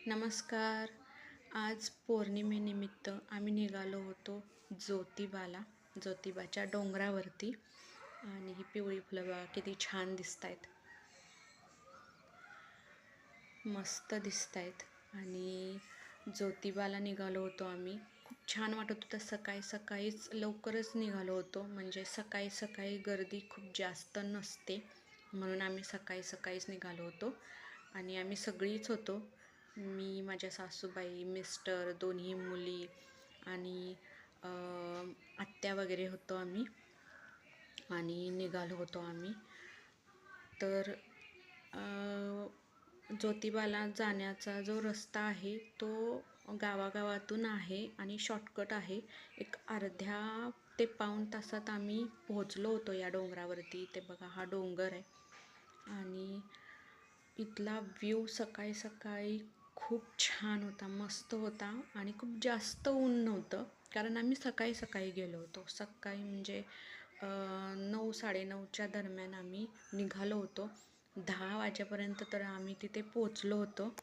नमस्कार. आज पौर्णिमेनिमित्त आम्ही निघालो होतो ज्योतिबाच्या डोंगरावरती. आणि ही पिवळी फुलं बघा किती छान दिसत आहेत, मस्त दिसत आहेत. आणि ज्योतिबाला निघालो होतो आम्ही. खूप छान वाटत होतं. सकाळी सकाळीच लवकरच निघालो होतो, म्हणजे सकाळी सकाळी गर्दी खूप जास्त नसते, म्हणून आम्ही सकाळी सकाळीच निघालो होतो. आणि आम्ही सगळीच होतो, मी, माझ्या सासूबाई, मिस्टर, दोन्ही मुली आणि आत्या वगैरे होतो आम्ही. आणि निघालो होतो आम्ही. तर ज्योतिबाला जाण्याचा जो रस्ता आहे तो गावागावातून आहे आणि शॉर्टकट आहे. एक अर्ध्या ते पाऊण तासात आम्ही पोहोचलो होतो या डोंगरावरती. ते बघा, हा डोंगर आहे आणि इथला व्ह्यू सकाळी सकाळी खूप छान होता, मस्त होता. आणि खूप जास्त ऊन नव्हतं, कारण आम्ही सकाळी सकाळी गेलो होतो. सकाळी म्हणजे 9, 9:30च्या दरम्यान आम्ही निघालो होतो. 10 वाजेपर्यंत तर आम्ही तिथे पोचलो होतो.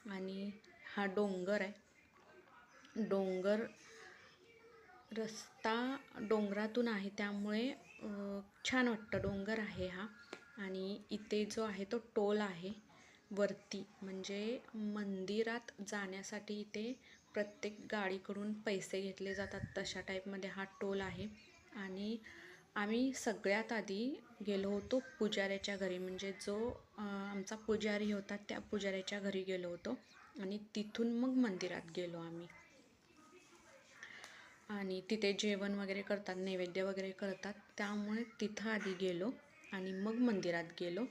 आणि हा डोंगर आहे, रस्ता डोंगरातून आहे, त्यामुळे छान वाटतं. डोंगर आहे हा. आणि इथे जो आहे तो टोल आहे वरती, म्हणजे मंदिरात जाण्यासाठी इथे प्रत्येक गाडीकडून पैसे घेतले जातात, तशा टाईपमध्ये हा टोल आहे. आणि आम्ही सगळ्यात आधी गेलो होतो पुजाऱ्याच्या घरी, म्हणजे जो आमचा पुजारी होता त्या पुजाऱ्याच्या घरी गेलो होतो. आणि तिथून मग मंदिरात गेलो आम्ही. आणि तिथे जेवण वगैरे करतात, नैवेद्य वगैरे करतात, त्यामुळे तिथं आधी गेलो आणि मग मंदिरात गेलो.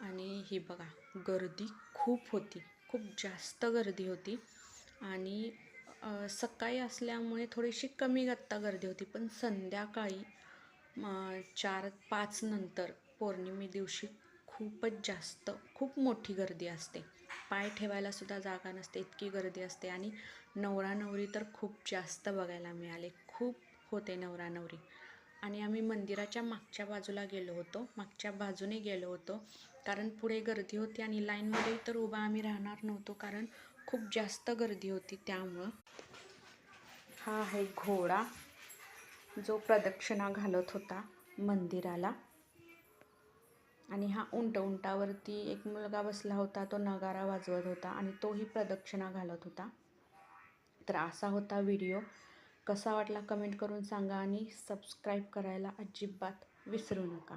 आणि ही बघा, गर्दी खूप होती, खूप जास्त गर्दी होती. आणि सकाळी असल्यामुळे थोडीशी कमी गर्दी होती, पण संध्याकाळी 4-5 नंतर पौर्णिमे दिवशी खूप मोठी गर्दी असते. पाय ठेवायला सुद्धा जागा नसते, इतकी गर्दी असते. आणि नवरा नवरी तर खूप जास्त बघायला मिळाले, खूप होते नवरा नवरी. आणि आम्ही मंदिराच्या मागच्या बाजूने गेलो होतो, कारण पुढे गर्दी होती आणि लाईनमध्ये तर उभा आम्ही राहणार नव्हतो, कारण खूप जास्त गर्दी होती. त्यामुळं हा आहे घोडा, जो प्रदक्षिणा घालत होता मंदिराला. आणि हा उंटावरती एक मुलगा बसला होता, तो नगारा वाजवत होता आणि तोही प्रदक्षिणा घालत होता. तर असा होता व्हिडिओ. कसा वाटला कमेंट करून सांगा आणि सबस्क्राईब करायला अजिबात विसरू नका.